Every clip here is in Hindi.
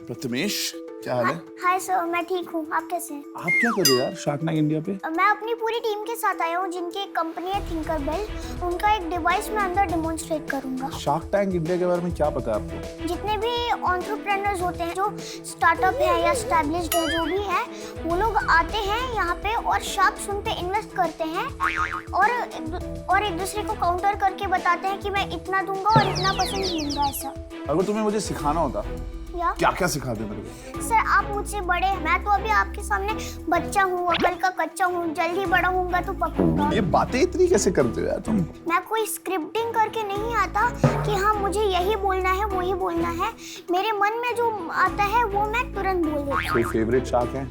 प्रथमेश, क्या हाल है? हाय सर, मैं ठीक हूँ। आप कैसे हैं? आप क्या कर रहे हो यार शार्क टैंक इंडिया पे? मैं अपनी पूरी टीम के साथ आया हूँ, जिनकी एक कंपनी है थिंकरबेल। उनका एक डिवाइस मैं अंदर डेमोन्स्ट्रेट करूँगा। शार्क टैंक इंडिया के बारे में क्या पता है आपको? जितने भी एंटरप्रेन्योर्स होते हैं, जो स्टार्टअप है या एस्टैब्लिश्ड है, जो भी है, वो लोग आते हैं यहाँ पे और शार्क्स उन पे इन्वेस्ट करते हैं और एक दूसरे को काउंटर करके बताते हैं कि मैं इतना दूंगा और इतना परसेंट लूंगा। ऐसा अगर तुम्हें मुझे सिखाना होता या क्या क्या सिखा दे मेरे को? सर, आप मुझसे बड़े हैं, मैं तो अभी आपके सामने बच्चा हूँ, अकल का कच्चा हूँ। जल्दी बड़ा होऊंगा तो पकूंगा। ये बातें इतनी कैसे करते हो यार तुम? मैं कोई स्क्रिप्टिंग करके नहीं आता कि हाँ मुझे यही बोलना है, वही बोलना है। मेरे मन में जो आता है वो मैं तुरंत बोल देती हूँ। कोई फेवरेट शार्क है?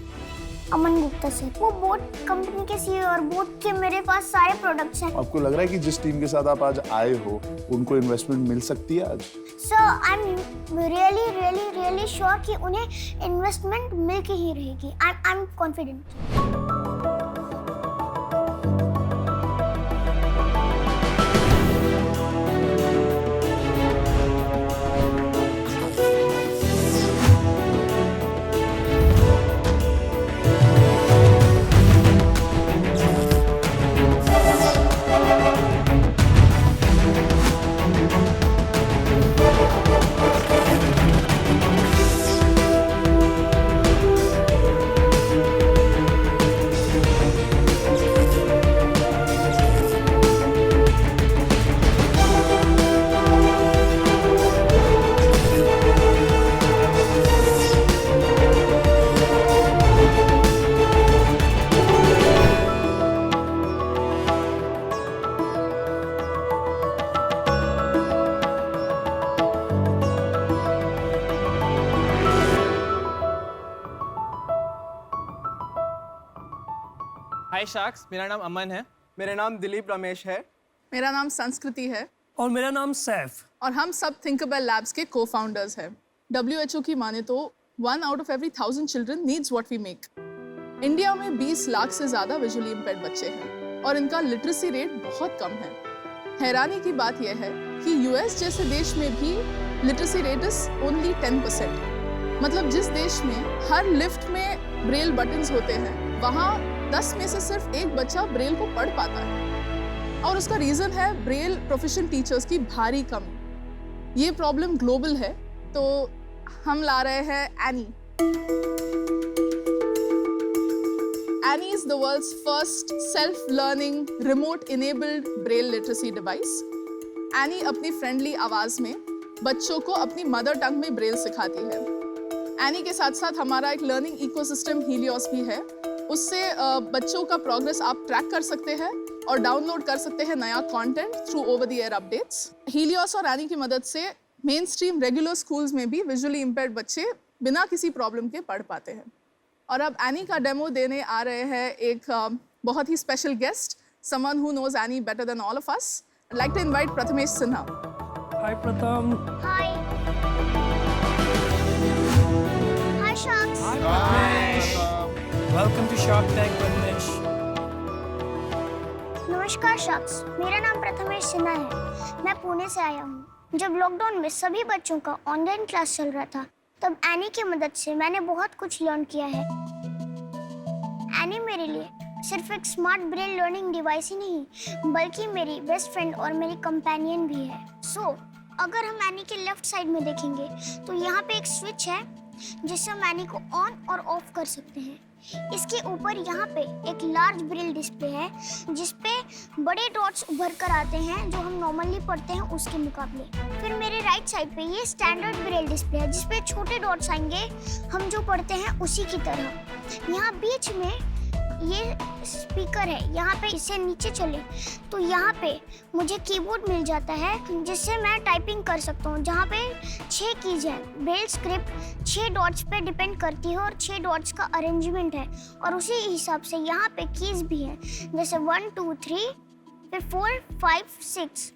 अमन गुप्ता सर, वो बोट कंपनी के सीईओ और बोट के मेरे पास सारे प्रोडक्ट्स हैं। आपको लग रहा है कि जिस टीम के साथ आप आज आए हो उनको इन्वेस्टमेंट मिल सकती है आज? Sir, I am really sure कि उन्हें इन्वेस्टमेंट मिल के ही रहेगी। I am confident. Hi sharks, मेरा नाम अमन है। मेरा नाम दिलीप रमेश है। मेरा नाम संस्कृति है और मेरा नाम सैफ। और हम सब थिंकरबेल लैब्स के को-फाउंडर्स हैं। WHO की माने तो 1 out of every 1000 children needs what we make। India में 20 लाख से ज़्यादा विजुअली इम्पेयर्ड बच्चे हैं और इनका लिटरेसी रेट बहुत कम है। हैरानी की बात यह है कि US जैसे देश में भी लिटरेसी रेट इज ओनली 10%। मतलब जिस देश में हर लिफ्ट में ब्रेल बटन्स होते हैं, वहाँ 10 में से सिर्फ एक बच्चा ब्रेल को पढ़ पाता है। और उसका रीजन है ब्रेल प्रोफेशनल टीचर्स की भारी कमी। ये प्रॉब्लम ग्लोबल है, तो हम ला रहे हैं Annie. Annie is the world's first self learning remote enabled braille literacy device. Annie अपनी फ्रेंडली आवाज में बच्चों को अपनी मदर टंग में ब्रेल सिखाती है। एनी के साथ साथ हमारा एक लर्निंग इकोसिस्टम हीलियोस भी है। उससे बच्चों का प्रोग्रेस आप ट्रैक कर सकते हैं और डाउनलोड कर सकते हैं नया content through over the air updates. Helios और एनी की मदद से मेन स्ट्रीम रेगुलर स्कूल्स में भी विजुअली इम्पेयर्ड बच्चे बिना किसी प्रॉब्लम के पढ़ पाते हैं। और अब एनी का डेमो देने आ रहे हैं एक बहुत ही special guest, someone who knows any better than all of us. I'd like to invite Prathamesh Sinha. Hi Pratham. Hi. Hi sharks. Welcome to Shark Tank Prathamesh. नमस्कार शार्क्स, मेरा नाम प्रथमेश सिन्हा है। मैं पुणे से आया हूँ। जब लॉकडाउन में सभी बच्चों का ऑनलाइन क्लास चल रहा था, तब एनी की मदद से मैंने बहुत कुछ लर्न किया है। एनी मेरे लिए सिर्फ एक स्मार्ट ब्रेल लर्निंग डिवाइस ही नहीं, बल्कि मेरी बेस्ट फ्रेंड और मेरी कंपेनियन भी है। अगर हम एनी के लेफ्ट साइड में देखेंगे तो यहाँ पे एक स्विच है जिससे हम एनी को ऑन और ऑफ कर सकते हैं। इसके ऊपर यहाँ पे एक लार्ज ब्रेल डिस्प्ले है जिसपे बड़े डॉट्स उभर कर आते हैं, जो हम नॉर्मली पढ़ते हैं उसके मुकाबले। फिर मेरे राइट साइड पे ये स्टैंडर्ड ब्रेल डिस्प्ले है जिसपे छोटे डॉट्स आएंगे, हम जो पढ़ते हैं उसी की तरह। यहाँ बीच में ये स्पीकर है, यहाँ पे इसे नीचे चले तो यहाँ पे मुझे कीबोर्ड मिल जाता है जिससे मैं टाइपिंग कर सकता हूँ, जहाँ पे 6 कीज है। ब्रेल स्क्रिप्ट 6 डॉट्स पे डिपेंड करती है और 6 डॉट्स का अरेंजमेंट है और उसी हिसाब से यहाँ पे कीज भी हैं, जैसे 1 2 3 फिर 4 5 6।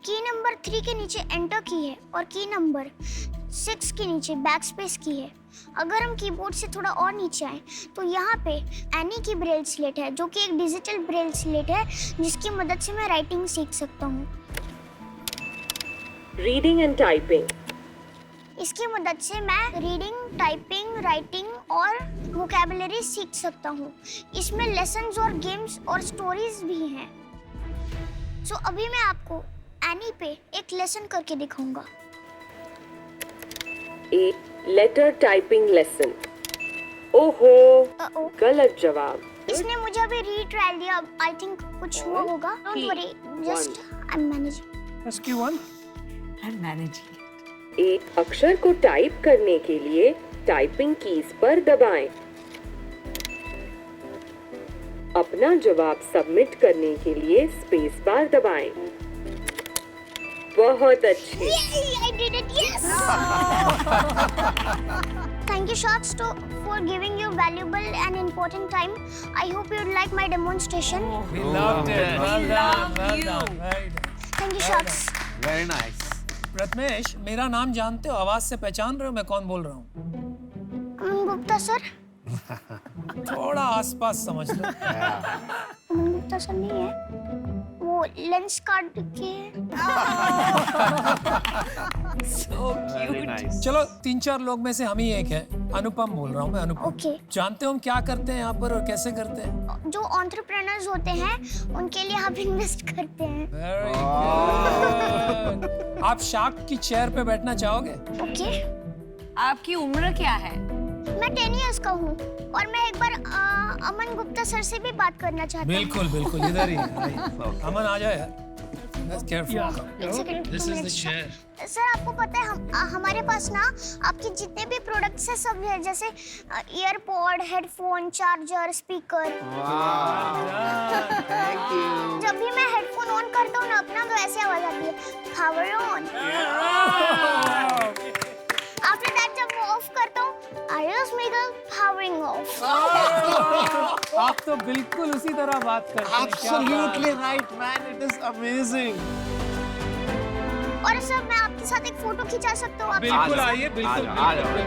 की नंबर 3 के नीचे एंटर की है और की नंबर 6 के नीचे बैकस्पेस की है। अगर हम कीबोर्ड से थोड़ा और नीचे आए तो यहाँ पे एनी की ब्रेल स्लेट है, जो कि एक डिजिटल ब्रेल स्लेट है जिसकी मदद से मैं राइटिंग सीख सकता हूँ। Reading and typing. इसकी मदद से मैं रीडिंग, टाइपिंग, राइटिंग और वोकैबुलरी सीख सकता हूँ। इसमें लेसन्स और गेम्स और स्टोरीज भी हैं। सो अभी मैं आपको एनी पे एक लेसन करके दिखाऊंगा। एक लेटर टाइपिंग लेसन। ओहो, Uh-oh. गलत जवाब। इसने मुझे अभी रीट्रायल दिया। आई थिंक कुछ हुआ होगा। Don't worry, just I am managing. Rescue one. एक अक्षर को टाइप करने के लिए टाइपिंग कीज पर दबाएं। अपना जवाब सबमिट करने के लिए स्पेस बार दबाएं। बहुत अच्छे। I did it, yes! Thank you, Sharks, for giving your valuable and important time. I hope you'd like my demonstration. We loved it. Well done. Well done. Very done. Thank you, Sharks. Very nice. Prathamesh, मेरा नाम जानते हो? आवाज से पहचान रहे हो मैं कौन बोल रहा हूँ? अमन गुप्ता सर। थोड़ा आसपास समझ लो। अमन गुप्ता सर नहीं है, वो लेंस कार्ड के। चलो 3-4 लोग में से हम ही एक है। अनुपम बोल रहा हूँ मैं, अनुपम। Okay. जानते हो हम क्या करते हैं यहाँ पर और कैसे करते हैं? जो एंटरप्रेन्योर्स होते हैं उनके लिए हम इन्वेस्ट करते हैं। Very good. आप शार्क की चेयर पे बैठना चाहोगे? ओके। आपकी उम्र क्या है? मैं 10 इयर्स का हूँ और मैं एक बार अमन गुप्ता सर से भी बात करना चाहती हूँ। बिल्कुल बिल्कुल, इधर ही है। अमन आ जाओ यार। Careful. एक second, This 2 is the minutes। chair. Sir आपको पता है हमारे पास ना आपके जितने भी प्रोडक्ट्स हैं सब है, जैसे ईयरपॉड, हेडफोन, चार्जर, स्पीकर। जब भी मैं हेडफोन ऑन करता हूँ ना अपना तो ऐसे आवाज आती है, पावर ऑन। आफ्टर दैट जब मैं ऑफ करता हूँ, आयुष मिगल पावरिंग ऑफ। आप तो बिल्कुल उसी तरह बात करते हैं। Absolutely right, man. It is amazing. और सर मैं आपके साथ एक फोटो खिंचा सकता हूँ? बिल्कुल आइए, बिल्कुल बिल्कुल।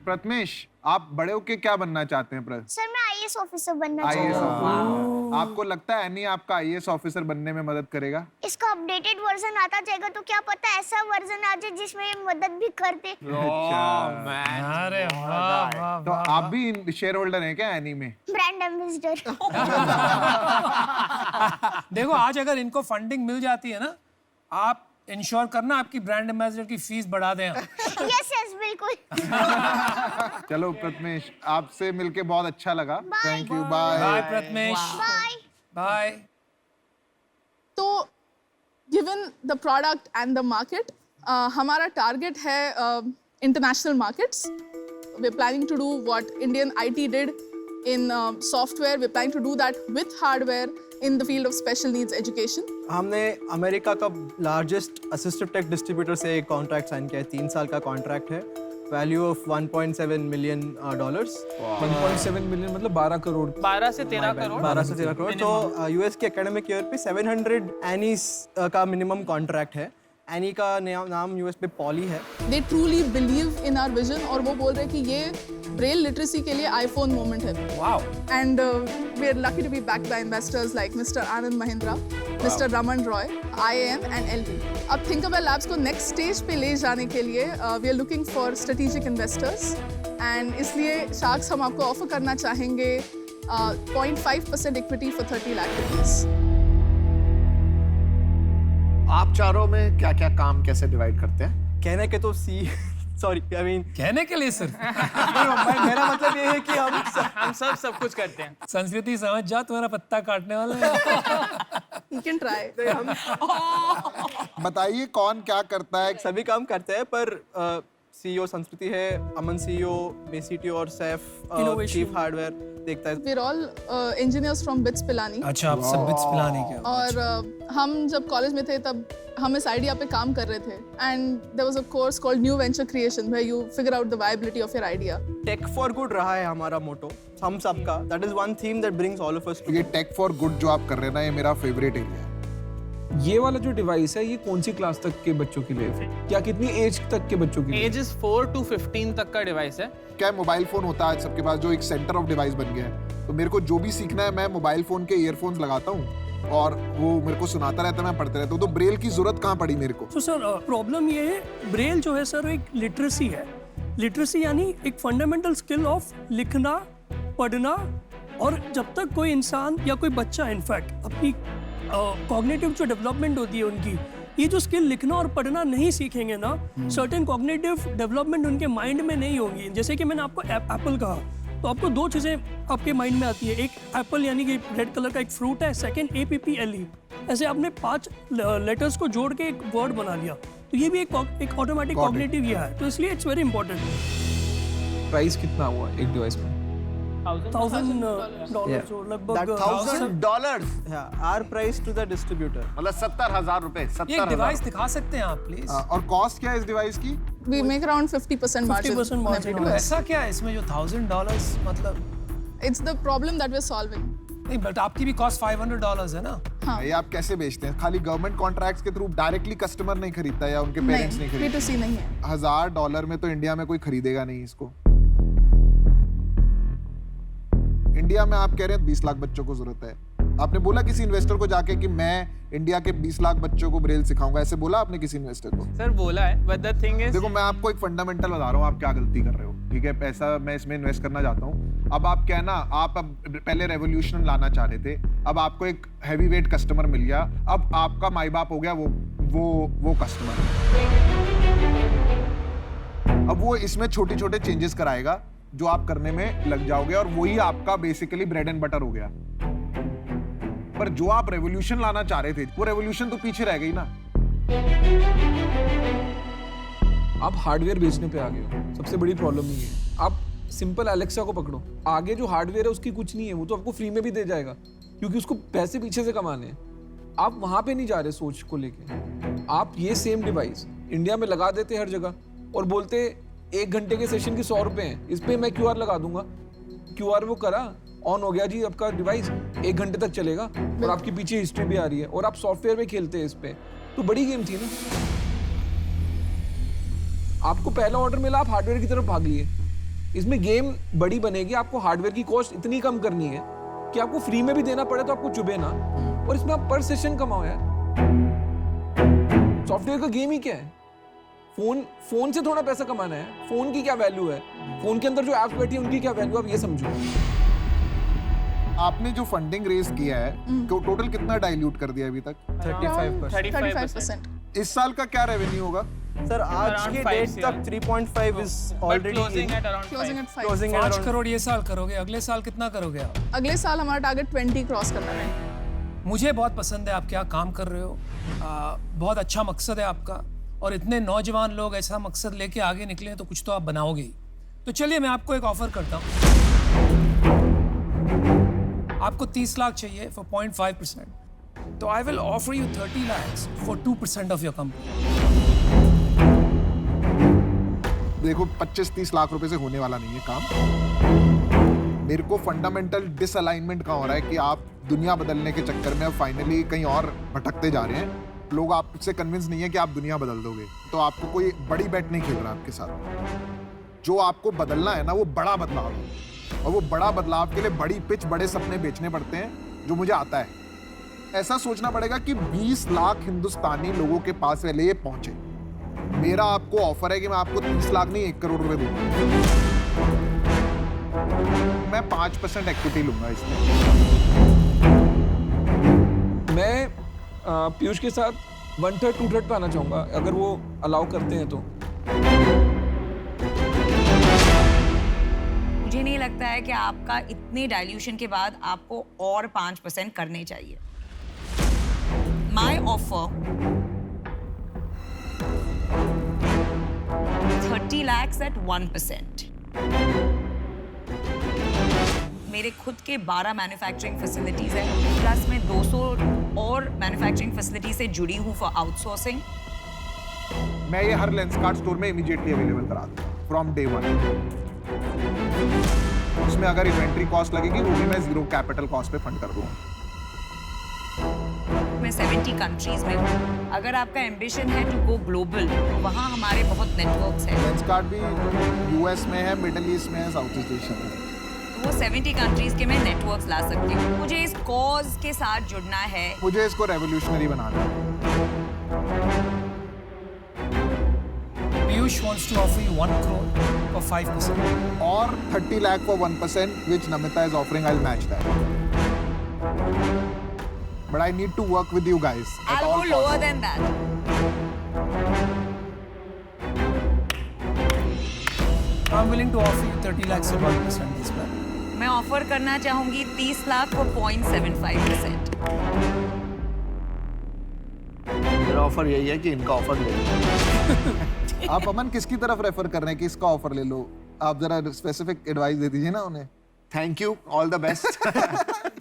प्रथमेश, आप बड़े होके क्या बनना चाहते हैं? सर मैं आईएएस ऑफिसर बनना आईएएस चाहती हूँ। ऑफिसर। आपको लगता है एनी आपका आईएएस ऑफिसर बनने में मदद करेगा? इसका अपडेटेड वर्जन आता जाएगा तो क्या पता ऐसा वर्जन आ जाए जिसमें ये मदद भी कर दे। अरे वाह वाह तो आप भी शेयर होल्डर हैं क्या एनी में? Brand ambassador. देखो आज अगर इनको फंडिंग मिल जाती है ना, आप इंश्योर करना आपकी ब्रांड एम्बेसडर की फीस बढ़ा दें। यस यस बिल्कुल। चलो प्रथमेश, आपसे मिलके बहुत अच्छा लगा। Thank you, bye. Bye Prathamesh, bye. Bye. तो given the product and the market, हमारा टारगेट है international markets. We are planning to do what Indian IT did in software. We're planning to do that with hardware in the field of special needs education. हमने अमेरिका का लार्जेस्ट असिस्टिव टेक डिस्ट्रीब्यूटर से एक कॉन्ट्रैक्ट साइन किया है। 3 साल का कॉन्ट्रैक्ट है। Value of $1.7 million. 1.7 मिलियन मतलब 12 करोड़। 12 से 13 करोड़। 12 से 13 करोड़। तो यूएस के एकेडमिक ईयर पे 700 एनीज का मिनिमम कॉन्ट्रैक्ट है। एनी का नाम यूएस पे पॉली है। They truly believe in our vision और वो बोल रहे हैं कि ये ब्रेल लिटरेसी के लिए आईफोन मोमेंट है। Wow. And we are lucky to be backed by investors like Mr. Anand Mahindra, Mr. Raman Roy, IAM and LV. अब Thinkerwell Labs को next stage पे ले जाने के लिए we are looking for strategic investors and इसलिए Sharks हम आपको ऑफर करना चाहेंगे 0.5% equity for 30 lakh rupees. आप चारों में क्या क्या काम कैसे डिवाइड करते हैं? कहने के तो सॉरी आई मीन कहने के लिए सिर्फ मेरा मतलब ये है कि हम सब कुछ करते हैं। संस्कृति समझ जा, तुम्हारा पत्ता काटने वाला है। You can try. हम बताइए कौन क्या करता है? सभी काम करते हैं पर सीईओ संस्कृति है, अमन सीईओ, मैं सीटीओ और सैफ चीफ हार्डवेयर देखता है। We're all engineers from BITS Pilani. अच्छा, आप सब बिट्स पिलाने के। और हम जब कॉलेज में थे तब हम इस आइडिया पे काम कर रहे थे and there was a course called new venture creation where you figure out the viability of your idea. Tech for good रहा है हमारा मोटो हम सबका। That is one theme that brings all of us. ये टेक फॉर गुड जो आप कर रहे हैं ना, ये मेरा फेवरेट एरिया है। ये वाला जो डिवाइस है ये कौन सी क्लास तक के बच्चों के लिए है? क्या कितनी एज तक के बच्चों के लिए? एजेस 4 to 15 तक का डिवाइस है। क्या मोबाइल फोन होता है सबके पास जो एक सेंटर ऑफ डिवाइस बन गया है? तो मेरे को जो भी सीखना है मैं मोबाइल फोन के ईयरफोन्स लगाता हूँ और वो मेरे को सुनाता रहता है, मैं पढ़ते रहता हूँ। तो ब्रेल की जरूरत कहाँ पड़ी मेरे को? तो सर प्रॉब्लम ये है, ब्रेल जो है सर एक लिटरेसी है। लिटरेसी यानी एक फंडामेंटल स्किल ऑफ लिखना, पढ़ना, और जब तक कोई इंसान या कोई बच्चा इनफैक्ट अपनी कॉग्निटिव जो डेवलपमेंट होती है उनकी, ये जो स्किल लिखना और पढ़ना नहीं सीखेंगे ना, सर्टेन कॉग्निटिव डेवलपमेंट उनके माइंड में नहीं होंगी। जैसे कि मैंने आपको एप्पल कहा, तो आपको दो चीज़ें आपके माइंड में आती है, एक एप्पल यानी कि रेड कलर का एक फ्रूट है, सेकंड APPLE। ऐसे आपने 5 लेटर्स को जोड़ के एक वर्ड बना लिया, तो ये भी एक ऑटोमेटिक कॉग्निटिव ये है, तो इसलिए इट्स वेरी इंपॉर्टेंट। प्राइस कितना हुआ एक डिवाइस में? $1,000 जो लगभग $1,000 our price to the distributor, मतलब 70,000 रुपए। ये 70,000 डिवाइस दिखा सकते हैं आप प्लीज? और कॉस्ट क्या है इस डिवाइस की? We make around 50% margin. 50% on every margin. device. ऐसा क्या है इसमें जो $1,000 मतलब? It's the problem that we're solving. नहीं, बट आपकी भी कॉस्ट $500 है ना? हाँ। ये आप कैसे बेचते हैं? खाली गवर्नमेंट कॉन्ट्रैक्ट्स के थ्रू डायरेक्टली कस्टमर नहीं खरीदता या उनके पेरेंट्स नहीं खरीदते? B2C नहीं है। $1,000 में तो इंडिया में कोई खरीदेगा नहीं इसको। इंडिया में आप कह रहे हैं 20 लाख बच्चों को जरूरत है। आपने बोला किसी इन्वेस्टर को जाके कि मैं इंडिया के 20 लाख बच्चों को ब्रेल सिखाऊंगा, ऐसे बोला आपने किसी इन्वेस्टर को? सर बोला है, बट द थिंग इज देखो मैं आपको एक फंडामेंटल बता रहा हूँ, आप क्या गलती कर रहे हो, ठीक है? पैसा मैं इसमें इन्वेस्ट करना चाहता हूँ। अब आप क्या है ना, आप अब पहले रेवोल्यूशन लाना चाह रहे थे, अब आपको एक हैवी वेट कस्टमर मिल गया, अब आपका माई बाप हो गया वो कस्टमर। अब वो इसमें छोटे छोटे चेंजेस कराएगा जो आप करने में लग जाओगे, और वही आपका बेसिकली ब्रेड एंड बटर हो गया। पर जो आप रेवोल्यूशन लाना चाह रहे थे, वो रेवोल्यूशन तो पीछे रह गई ना। आप हार्डवेयर बेचने पे आ गए हो, सबसे बड़ी प्रॉब्लम ये है। आप सिंपल एलेक्सा को पकड़ो, आगे जो हार्डवेयर है उसकी कुछ नहीं है, वो तो आपको फ्री में भी दे जाएगा, क्योंकि उसको पैसे पीछे से कमाने हैं। आप वहां पे नहीं जा रहे सोच को लेके। आप ये सेम डिवाइस इंडिया में लगा देते हर जगह और बोलते 1 घंटे के सेशन के 100 रुपए हैं, इस पे मैं QR लगा दूंगा। QR वो करा, ऑन हो गया जी आपका डिवाइस, 1 घंटे तक चलेगा और आपकी पीछे हिस्ट्री भी आ रही है, और आप सॉफ्टवेयर में खेलते हैं इस पे। तो बड़ी गेम थी ना। आपको पहला ऑर्डर मिला, आप हार्डवेयर की तरफ भाग लिए। इसमें गेम बड़ी बनेगी, आपको हार्डवेयर की कॉस्ट इतनी कम करनी है कि आपको फ्री में भी देना पड़े तो आपको चुभे ना, और इसमें आप पर सेशन कमाओ यार। सॉफ्टवेयर का गेम ही क्या है? फोन से थोड़ा पैसा कमाना है। फोन की क्या वैल्यू है, फोन के अंदर जो एप्स बैठी है उनकी क्या वैल्यू, आप ये समझो। आपने जो फंडिंग रेज किया है, तो टोटल कितना डाइल्यूट कर दिया अभी तक? 35%। इस साल का क्या रेवेन्यू होगा? सर आज Around के 5 डेट से तक 3.5 is but already closing at around Closing at 5. Closing 5 crore ये साल करोगे, अगले साल कितना करोगे आप? अगले साल हमारा टारगेट 20 क्रॉस करना है। मुझे बहुत पसंद है आप क्या काम कर रहे हो, बहुत अच्छा मकसद है आपका, और इतने नौजवान लोग ऐसा मकसद लेके आगे निकले तो कुछ तो आप बनाओगे ही। तो चलिए मैं आपको एक ऑफर करता हूँ। आपको 30 लाख चाहिए फॉर 0.5%, तो I will offer you 30 lakhs for 2% of your company. देखो 25-30 लाख रुपए से होने वाला नहीं है काम। मेरे को फंडामेंटल डिसअलाइनमेंट कहाँ हो रहा है कि आप दुनिया बदलने के चक्कर में अब फाइनली कहीं और भटकते जा रहे हैं। लोग आपसे कन्विंस नहीं है कि आप दुनिया बदल दोगे, तो आपको कोई बड़ी बैट नहीं खेल रहा आपके साथ। जो आपको बदलना है ना, वो बड़ा बदलाव है, और वो बड़ा बदलाव के लिए बड़ी पिच, बड़े सपने बेचने पड़ते हैं, जो मुझे आता है। ऐसा सोचना पड़ेगा कि 20 लाख हिंदुस्तानी लोगों के पास पहले ये पहुंचे। मेरा आपको ऑफर है कि मैं आपको 30 लाख नहीं 1 करोड़ रुपए दूंगा। मैं 5% इक्विटी लूंगा इसमें। मैं पीयूष के साथ 1/3 2/3 पे आना चाहूंगा, अगर वो अलाउ करते हैं तो। मुझे नहीं लगता है कि आपका इतने डाइल्यूशन के बाद आपको और 5% करने चाहिए। माई ऑफर 30 lakhs at 1%। मेरे खुद के 12 मैन्युफैक्चरिंग फैसिलिटीज हैं, प्लस मैं 200 और मैन्युफैक्चरिंग फैसिलिटी से जुड़ी हूँ फॉर आउटसोर्सिंग। मैं ये हर लेंसकार्ट स्टोर में इमीडिएटली अवेलेबल करा दूंगा फ्रॉम डे 1। उसमें अगर इन्वेंट्री कॉस्ट लगेगी वो भी मैं 0 कैपिटल कॉस्ट पे फंड कर दूंगा। मैं 70 कंट्रीज में हूँ। अगर आपका एम्बिशन है टू गो ग्लोबल, तो वहाँ हमारे बहुत नेटवर्क्स हैं। लेंसकार्ट भी US में है, मिडिल ईस्ट में है, साउथ ईस्ट एशिया में। तो वो 70 कंट्रीज के मैं नेटवर्क्स ला सकती हूँ। मुझे इस कॉज के साथ जुड़ना है। मुझे इसको रेवोल्यूशनरी बनाना है। Piyush wants to offer you 1 crore for 5%. Or 30 lakh for 1%, which Namita is offering. I'll match that. But I need to work with you guys. at I'll all go lower costs. than that. I'm willing to offer you 30 lakhs at 1% as well. मैं ऑफर करना चाहूंगी 30 लाख for 0.75%। मेरा ऑफर यही है कि इनका ऑफर ले लो। आप अमन किसकी तरफ रेफर कर रहे हैं कि इसका ऑफर ले लो? आप जरा स्पेसिफिक एडवाइस दे दीजिए ना उन्हें। Thank you, all the best.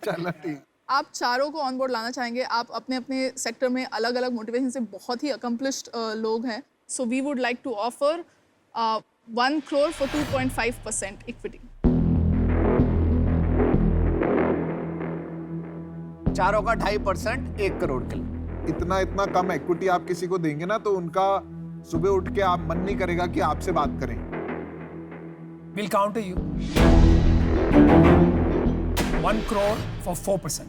चलो ठीक। आप चारों को ऑन बोर्ड लाना चाहेंगे। आप अपने अपने सेक्टर में अलग अलग मोटिवेशन से बहुत ही अकम्पलिश्ड लोग हैं। So we would like to offer 1 crore for 2.5% equity. चारों का 2.5% 1 करोड़ के लिए। इतना कम इक्विटी आप किसी को देंगे ना तो उनका सुबह उठ के आप मन नहीं करेगा कि आपसे बात करें। We'll counter you. 1 crore for 4%.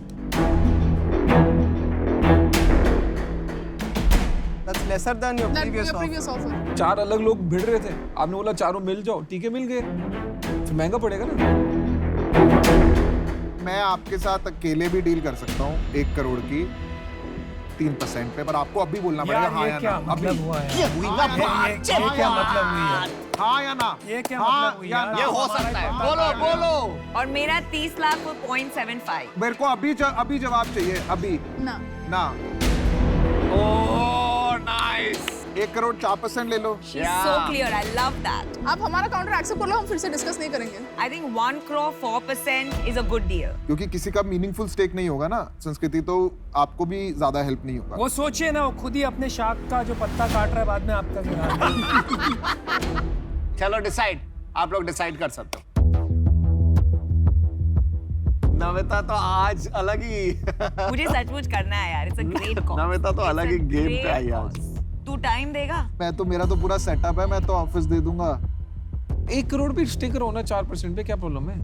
That's lesser than your previous offer. 4 अलग लोग भिड़ रहे थे, आपने बोला चारों मिल जाओ, ठीक है मिल गए, फिर महंगा पड़ेगा ना। मैं आपके साथ अकेले भी डील कर सकता हूँ 1 करोड़ की 3% पे, पर आपको अभी बोलना पड़ेगा हाँ या ना। मतलब हुआ है? ये क्या मतलब हुई है? हाँ या ना? ये क्या मतलब हुई है? ये हो सकता है, बोलो। और मेरा 30 लाख for 0.75। मेरे को अभी जवाब चाहिए, अभी ना ना। Oh nice. 1 करोड़ 4% ले लो। So clear, I love that. आप हमारा काउंटर एक्सेप्ट कर लो, हम फिर से डिस्कस नहीं करेंगे। I think 1 crore 4% is a good deal. क्योंकि किसी का मीनिंगफुल स्टेक नहीं होगा ना संस्कृति, तो आपको भी ज्यादा हेल्प नहीं होगा। वो सोचिए ना, वो खुद ही अपने शाख का जो पत्ता काट रहा है, बाद में आपका गिरा। चलो डिसाइड, आप लोग डिसाइड कर सकते हो। नमिता तो आज अलग ही मुझे सचमुच करना है यार, it's a great cause. Namita तो अलग ही It's a गेम great पे आई आज। cause. तू टाइम देगा? मेरा तो पूरा सेटअप है, मैं तो ऑफिस दे दूंगा। 1 करोड़ भी स्टिकर होना 4% पे, क्या प्रॉब्लम है?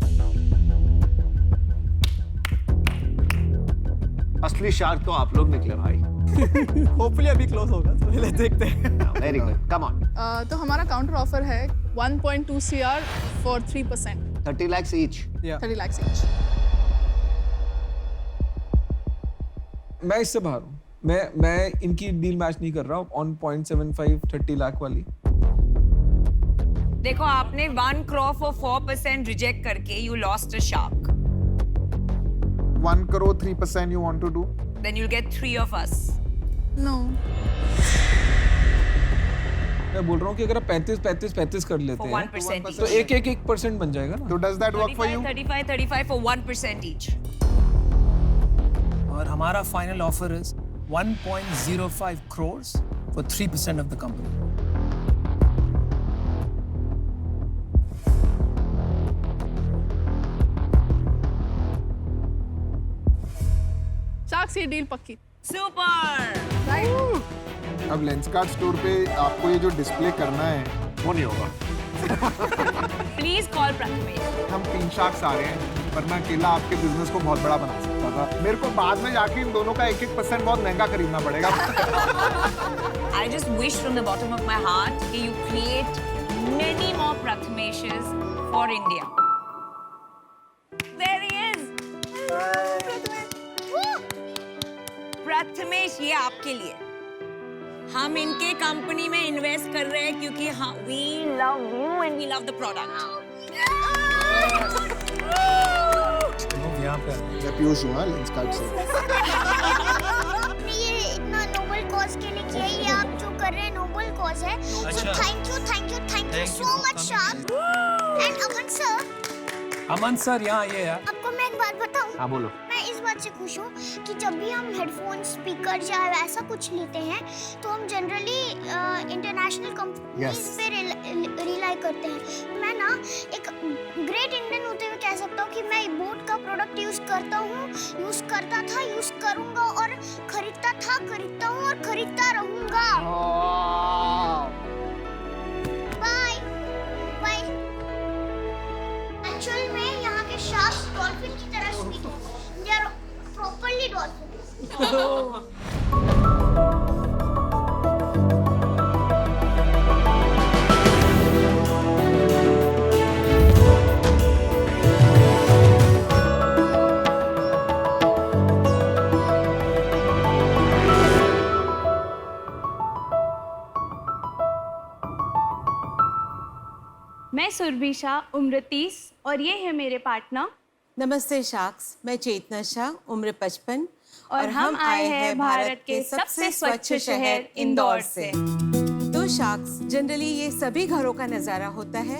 असली शार्क तो आप लोग निकले भाई। Hopefully अभी क्लोज होगा, तो पहले देखते हैं। Very good, come on. तो हमारा काउंटर ऑफर है 1.2 CR for 3%। 30 lakhs each। 30 lakhs each। मैं इससे बाहर हूँ, मैं इनकी डील मैच नहीं कर रहा हूँ ऑन 0.75 30 लाख वाली। देखो आपने 1 crore for 4% रिजेक्ट करके you lost a shark. 1 crore 3% you want to do? Then you'll get 3 of us. No. मैं बोल रहा हूँ कि अगर आप 35 कर लेते For हैं 1% तो each. 1% बन जाएगा ना। So does that work for you? 35 for 1% each. और हमारा final offer is 1.05 crores for 3% of the company. Shark से डील पक्की। Super. राइट। अब लेंसकार्ट स्टोर पे आपको ये जो डिस्प्ले करना है वो नहीं होगा। Please call Prathamesh. हम 3 शार्क्स आ रहे हैं, वरना अकेला आपके बिजनेस को बहुत बड़ा बना सकता था। मेरे को बाद में जाके इन दोनों का 1% बहुत महंगा खरीदना पड़ेगा। I just wish from the bottom of my heart that you create many more Prathameshes for India. There he is. Prathamesh, ये आपके लिए। हम इनके कंपनी में इन्वेस्ट कर रहे हैं क्योंकि we love you and we love the product. यहाँ पे मैं पीयूष हूँ लेंसकार्ट से। आपने ये इतना नोबल कॉज के लिए किया, ये आप जो कर रहे हैं नोबल कॉज है। अच्छा। Thank you so much shark. And Aman sir यहाँ ये यार। आपको मैं एक बात बताऊं? हाँ बोलो। मैं इस बात से खुश हूँ कि जब भी हम हेडफोन, स्पीकर या ऐसा कुछ लेते हैं तो हम जनरली इंटरनेशनल कंपनीज पे रिलाई करते हैं। मैं ना एक ग्रेट इंडियन होते हुए कह सकता हूँ कि मैं बोट का प्रोडक्ट यूज करता हूँ, यूज करता था, यूज करूँगा और खरीदता था, खरीदता हूँ और खरीदता रहूँगा। Bye bye. एक्चुअल में यहाँ के मैं सुरभि शाह, उम्र 30 और ये है मेरे पार्टनर। नमस्ते शाक्स, मैं चेतना शाह, उम्र 55 और हम आए हैं भारत के सबसे स्वच्छ शहर इंदौर से। तो शाक्स, जनरली ये सभी घरों का नज़ारा होता है।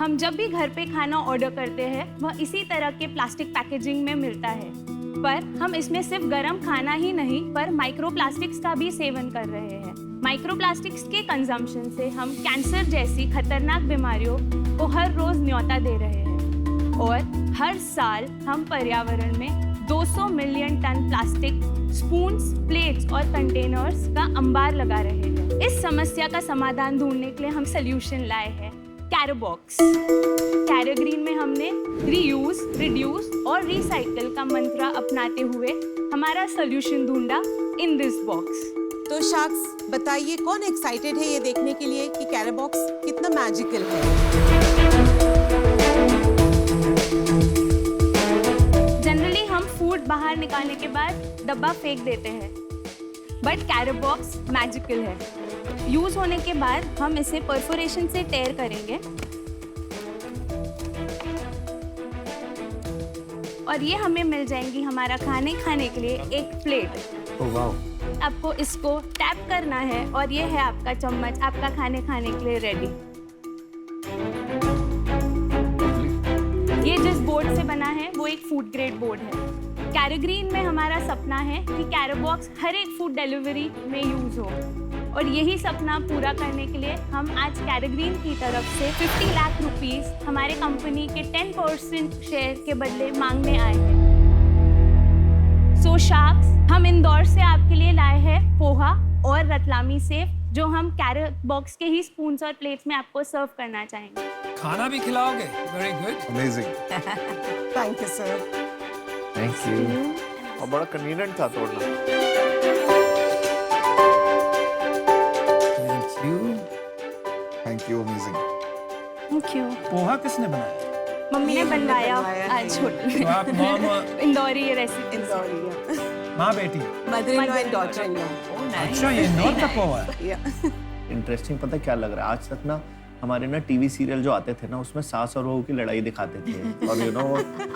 हम जब भी घर पे खाना ऑर्डर करते हैं वह इसी तरह के प्लास्टिक पैकेजिंग में मिलता है, पर हम इसमें सिर्फ गर्म खाना ही नहीं पर माइक्रो प्लास्टिक्स का भी सेवन कर रहे हैं। माइक्रो प्लास्टिक्स के कंजम्पशन से हम कैंसर जैसी खतरनाक बीमारियों को हर रोज न्योता दे रहे हैं और हर साल हम पर्यावरण में 200 million ton plastic spoons, plates और कंटेनर्स का अंबार लगा रहे हैं। इस समस्या का समाधान ढूंढने के लिए हम सोल्यूशन लाए हैं कैरोबॉक्स। कैरोग्रीन में हमने रीयूज, रिड्यूस और रिसाइकल का मंत्र अपनाते हुए हमारा सोल्यूशन ढूंढा इन दिस बॉक्स। तो शाक्स, बताइए कौन एक्साइटेड है ये देखने के लिए कि कैरोबॉक्स कितना मैजिकल है? जनरली हम फूड बाहर निकालने के बाद डब्बा फेंक देते हैं, बट कैरोबॉक्स मैजिकल है। यूज होने के बाद हम इसे परफोरेशन से टेयर करेंगे और ये हमें मिल जाएंगी हमारा खाने के लिए एक प्लेट। Oh wow. आपको इसको टैप करना है और ये है आपका चम्मच, आपका खाने के लिए रेडी। ये जिस बोर्ड से बना है वो एक फूड ग्रेड बोर्ड है। कैरोग्रीन में हमारा सपना है कि कैरोबॉक्स हर एक फूड डिलीवरी में यूज हो और यही सपना पूरा करने के लिए हम आज कैरोग्रीन की तरफ से 50 लाख रुपीस हमारे कंपनी के 10% शेयर के बदले मांगने आए हैं। सो शाक्स, हम इंदौर से आपके लिए लाए हैं पोहा और रतलामी सेव जो हम कैरोबॉक्स के ही स्पून्स और प्लेट्स में आपको सर्व करना चाहेंगे। खाना भी खिलाओगे? Very good, amazing. Thank you sir. Thank you. और बड़ा कन्वीनियंट था तोड़ना। Thank you. Thank you, amazing. Thank you. Poha किसने बनाया? मम्मी ने बनवाया आज होटल में। तो आप मॉम इंदौरी रेसिपी। माँ बेटी? Mother in law and daughter in law. अच्छा, ये इंदौर का पोहा है। इंटरेस्टिंग पता क्या लग रहा है, आज तक ना हमारे ना टीवी सीरियल जो आते थे ना उसमें सास और बहू की लड़ाई दिखाते थे और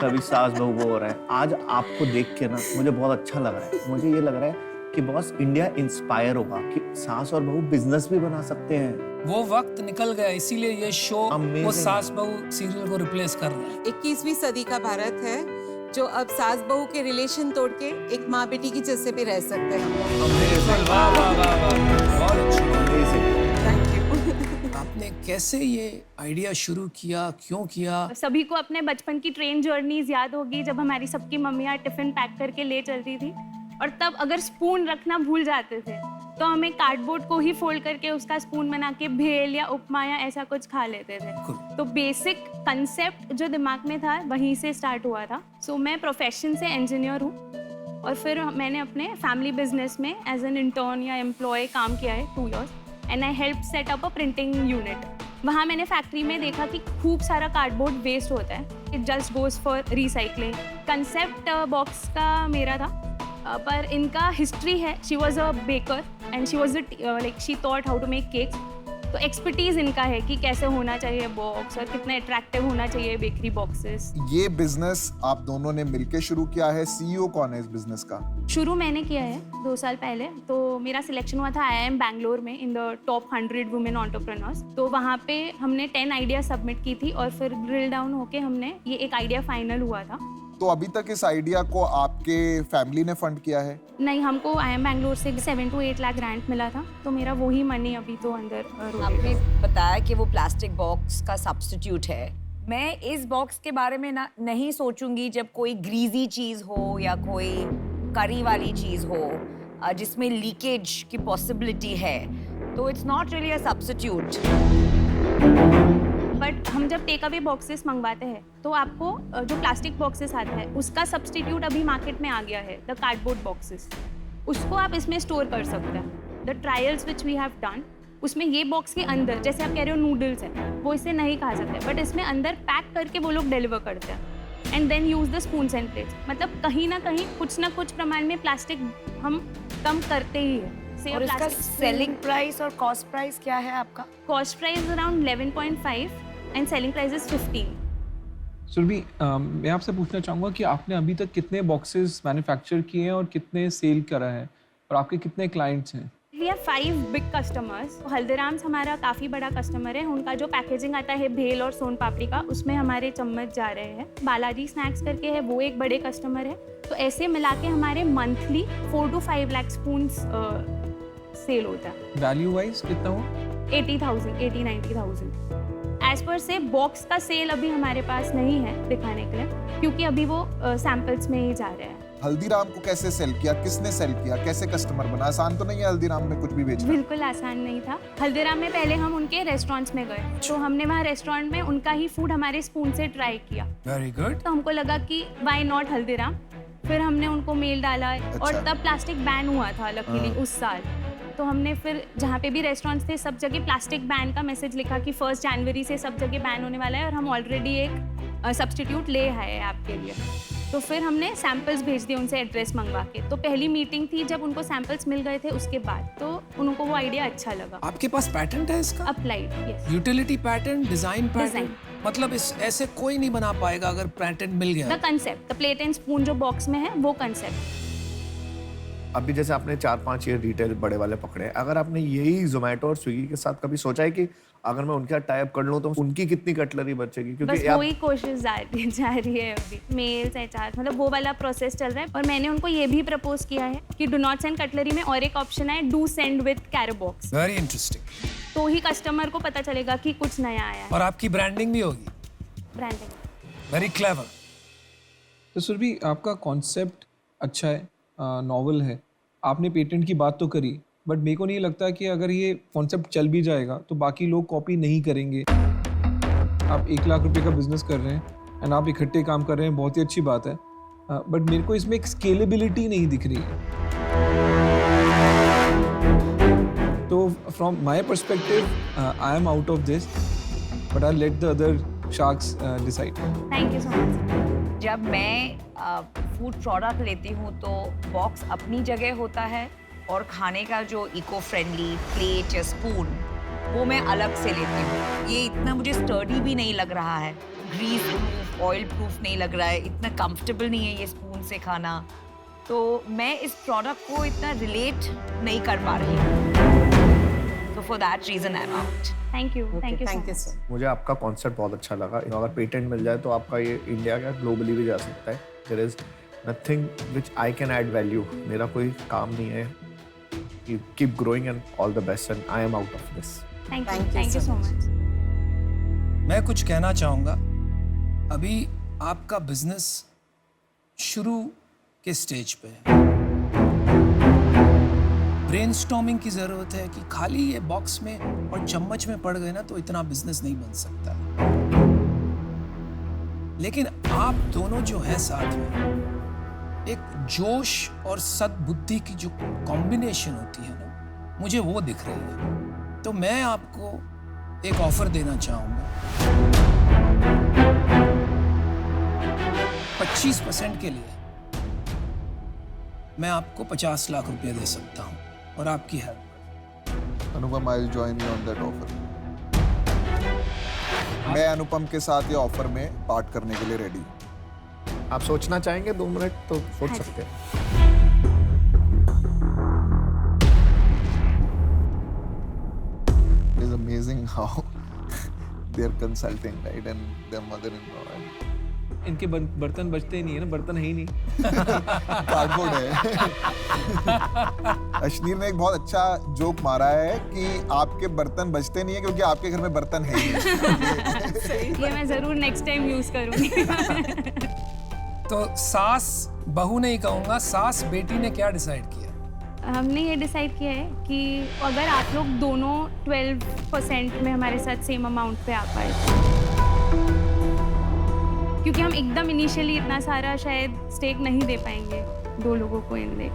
कभी सास बहू वो हो रहा है। आज आपको देख के ना मुझे बहुत अच्छा लग रहा है। मुझे ये लग रहा है कि बॉस इंडिया इंस्पायर होगा कि सास और बहू बिजनेस भी बना सकते हैं। वो वक्त निकल गया, इसीलिए ये शो वो सास बहू सीरियल को रिप्लेस कर रहा है। 21वीं सदी का भारत है जो अब सास बहू के रिलेशन तोड़ के एक माँ बेटी की जैसे पे रह सकते हैं। वाह वाह वाह वाह, बहुत अच्छा। Thank you. आपने कैसे ये आइडिया शुरू किया, क्यों किया? सभी को अपने बचपन की ट्रेन जर्नीज याद होगी जब हमारी सबकी मम्मियाँ टिफिन पैक करके ले चलती थी और तब अगर स्पून रखना भूल जाते थे तो हमें कार्डबोर्ड को ही फोल्ड करके उसका स्पून बना के भेल या उपमा या ऐसा कुछ खा लेते थे। तो बेसिक कंसेप्ट जो दिमाग में था वहीं से स्टार्ट हुआ था। सो मैं प्रोफेशन से इंजीनियर हूँ और फिर मैंने अपने फैमिली बिजनेस में एज एन इंटर्न या एम्प्लॉय काम किया है 2 years and I help set up a printing unit. वहाँ मैंने फैक्ट्री में देखा कि खूब सारा कार्डबोर्ड वेस्ट होता है, it just goes for recycling. Concept box का मेरा था पर इनका हिस्ट्री है। She was a baker and she was like she thought how to make cakes. तो एक्सपर्टीज इनका है कि कैसे होना चाहिए बॉक्स और कितना अट्रैक्टिव होना चाहिए बेकरी बॉक्सेस। ये बिजनेस आप दोनों ने मिलके शुरू किया है। सीईओ कौन है इस बिजनेस का? शुरू मैंने किया है 2 साल पहले। तो मेरा सिलेक्शन हुआ था IIM बैंगलोर में in the top 100 women entrepreneurs. तो वहाँ पे हमने 10 आइडिया सबमिट की थी और फिर ड्रिल डाउन होके हमने ये एक आइडिया फाइनल हुआ था। तो अभी तक इस आइडिया को आपके फैमिली ने फंड किया है? नहीं, हमको IIM बैंगलोर से 7 to 8 लाख ग्रांट मिला था, तो मेरा वही मनी अभी तो अंदर। आपने बताया कि वो प्लास्टिक बॉक्स का सब्स्टिट्यूट है। मैं इस बॉक्स के बारे में नहीं सोचूंगी जब कोई ग्रीजी चीज हो या कोई करी वाली चीज हो जिसमें लीकेज की पॉसिबिलिटी है, तो it's not really a substitute. But हम जब टेक अवे बॉक्सेस मंगवाते हैं तो आपको जो प्लास्टिक बॉक्सेस आता है उसका सब्स्टिट्यूट अभी मार्केट में आ गया है, द कार्डबोर्ड बॉक्सेस। उसको आप इसमें स्टोर कर सकते हैं। The trials which we have done, उसमें ये बॉक्स के अंदर, जैसे आप कह रहे हो नूडल्स है, वो इसे नहीं खा सकते, बट इसमें अंदर पैक करके वो लोग डिलीवर करते हैं and then use the spoons and plates. मतलब कहीं ना कुछ प्रमाण में प्लास्टिक हम कम करते ही है। और इसका सेलिंग प्राइस और कॉस्ट प्राइस क्या है आपका? Cost price around 11.5 and selling price is 15। Surabhi, मैं आपसे पूछना चाहूँगा कि आपने अभी तक कितने बॉक्सेस मैन्युफैक्चर किए हैं और कितने सेल करा है और आपके कितने क्लाइंट्स हैं? We have 5 big customers. Haldiram's हमारा काफ़ी बड़ा कस्टमर है। उनका जो पैकेजिंग आता है भेल और सोन पापड़ी का, उसमें हमारे चम्मच जा रहे हैं। बालाजी स्नैक्स करके है, वो एक बड़े कस्टमर है। तो ऐसे मिला के हमारे monthly 4 to 5 lakh spoons sale होता है। वैल्यू वाइज कितना हो? 80,000 एज पर से बॉक्स का सेल अभी हमारे पास नहीं है दिखाने के लिए, क्योंकि अभी वो सैंपल्स में ही जा रहे हैं। हल्दीराम को कैसे सेल किया, किसने सेल किया, कैसे कस्टमर बना? आसान तो नहीं है हल्दीराम में कुछ भी बेचना। बिल्कुल आसान नहीं था। हल्दीराम में पहले हम उनके रेस्टोरेंट्स में गए, तो हमने वहाँ रेस्टोरेंट में उनका ही फूड हमारे स्पून से ट्राई किया। Very good. तो हमको लगा कि व्हाई नॉट हल्दीराम। फिर हमने उनको मेल डाला और तब प्लास्टिक बैन हुआ था लकीली उस साल। तो हमने फिर जहाँ पे भी रेस्टोरेंट्स थे सब जगह प्लास्टिक बैन का मैसेज लिखा कि 1 जनवरी से सब जगह बैन होने वाला है, और हम ऑलरेडी एक सब्स्टिट्यूट ले आए हैं आपके लिए। तो फिर हमने सैंपल्स भेज दिए उनसे एड्रेस मंगवा के। तो पहली मीटिंग थी जब उनको सैंपल्स मिल गए थे, उसके बाद तो उनको वो आइडिया अच्छा लगा। आपके पास पैटेंट है इसका? Applied, yes. Utility patent, design patent, मतलब इस ऐसे कोई नहीं बना पाएगा अगर पैटेंट मिल गया। The concept, the plate and spoon जो बॉक्स में है वो कंसेप्ट। अभी जैसे आपने 4-5 ये रिटेल बड़े वाले पकड़े, अगर आपने यही जोमेटो और स्विगी के साथ कभी सोचा है कि अगर मैं उनके साथ टाई अप कर लूं तो उनकी कितनी कटलरी बचेगी? क्योंकि बस वही कोशिश जा रही है अभी। मेल्स एचआर मतलब वो वाला प्रोसेस चल रहा है। और मैंने उनको ये भी प्रपोज किया है कि डू नॉट सेंड कटलरी में और एक ऑप्शन है, डू सेंड विद कैरो बॉक्स। Very interesting. तो ही कस्टमर को पता चलेगा कि कुछ नया आया है। और आपकी ब्रांडिंग भी होगी। Branding very clever. तो सुरभि, आपका कॉन्सेप्ट अच्छा है, नॉवल है, आपने पेटेंट की बात तो करी, बट मेरे को नहीं लगता कि अगर ये कॉन्सेप्ट चल भी जाएगा तो बाकी लोग कॉपी नहीं करेंगे। आप 1 लाख रुपए का बिजनेस कर रहे हैं एंड आप इकट्ठे काम कर रहे हैं, बहुत ही अच्छी बात है, बट मेरे को इसमें एक स्केलेबिलिटी नहीं दिख रही है। तो from my perspective I am out of this, but I let the other sharks decide. Thank you so much. जब मैं फूड प्रोडक्ट लेती हूँ तो बॉक्स अपनी जगह होता है और खाने का जो इको फ्रेंडली प्लेट या स्पून वो मैं अलग से लेती हूँ। ये इतना मुझे स्टर्डी भी नहीं लग रहा है, ग्रीस प्रूफ, ऑयल प्रूफ नहीं लग रहा है, इतना कंफर्टेबल नहीं है ये स्पून से खाना। तो मैं इस प्रोडक्ट को इतना रिलेट नहीं कर पा रही हूँ। तो for that reason I am out. Thank you so much. मुझे आपका कॉन्सेप्ट बहुत अच्छा लगा। अगर पेटेंट मिल जाए तो आपका ये इंडिया का ग्लोबली भी जा सकता है। There is nothing which I can add value. मेरा कोई काम नहीं है। Keep growing and all the best and I am out of this. Thank you so much. मैं कुछ कहना चाहूँगा। अभी आपका बिजनेस शुरू के स्टेज पे है। ब्रेनस्टॉर्मिंग की ज़रूरत है कि खाली ये बॉक्स में और चम्मच में पड़ गए ना तो इतना बिजनेस नहीं बन सकता। लेकिन आप दोनों जो हैं साथ में, एक जोश और सद्बुद्धि की जो कॉम्बिनेशन होती है ना, मुझे वो दिख रही है। तो मैं आपको एक ऑफर देना चाहूँगा। 25% के लिए मैं आपको 50 लाख रुपए दे सकता हूँ और आपकी help. Anupam, I will join you on that offer. मैं अनुपम के साथ ये ऑफर में पार्ट करने के लिए रेडी हूँ। आप सोचना चाहेंगे 2 मिनट तो सोच सकते हैं। It is amazing how they are consulting, right, and their mother-in-law. इनके बर्तन बचते ही नहीं है ना, बर्तन है ही नहीं। कार्डबोर्ड है। अश्नीर ने एक बहुत अच्छा जोक मारा है कि आपके बर्तन बचते नहीं है क्योंकि आपके घर में बर्तन है ही नहीं। ये मैं जरूर नेक्स्ट टाइम यूज करूंगी। तो सास बहू नहीं कहूंगा, सास बेटी ने क्या डिसाइड किया? हमने ये डिसाइड किया है कि अगर आप लोग दोनों 12% में हमारे साथ सेम अमाउंट पे आ पाए, क्योंकि हम एकदम इनिशियली इतना सारा शायद स्टेक नहीं दे पाएंगे 2 लोगों को इन देख।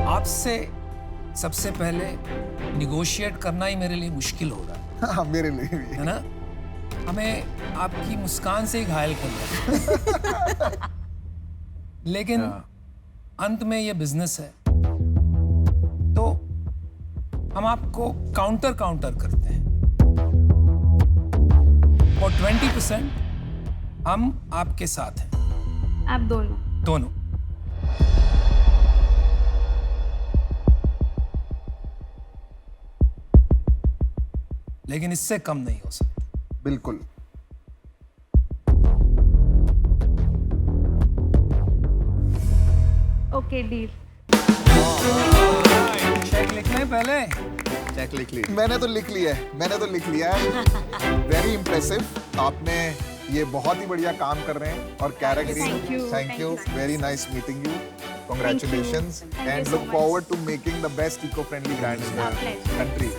आपसे सबसे पहले निगोशिएट करना ही मेरे लिए मुश्किल हो रहा है। हाँ, मेरे लिए भी है ना? हमें आपकी मुस्कान से ही घायल करना है। लेकिन अंत में ये बिजनेस है, तो हम आपको काउंटर करते हैं और 20% हम आपके साथ हैं। आप दोनों। लेकिन इससे कम नहीं हो सकता। बिल्कुल। Okay, deal. चेक लिख लें पहले। चेक लिख ली। मैंने तो लिख लिया है। Very impressive. आपने ये बहुत ही बढ़िया काम कर रहे हैं और character. Thank you. Very nice meeting you. Congratulations and look forward to making the best eco-friendly brands in the country.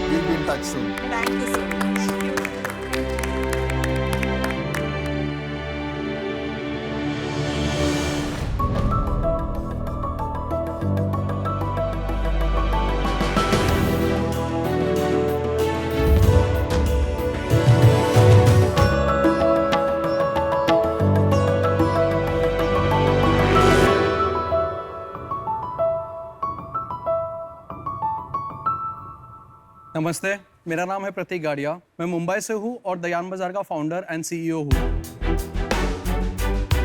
We'll be in touch soon. Thank you so much. नमस्ते, मेरा नाम है प्रतीक गाड़िया। मैं मुंबई से हूँ और दयान बाजार का फाउंडर एंड सीईओ हूँ।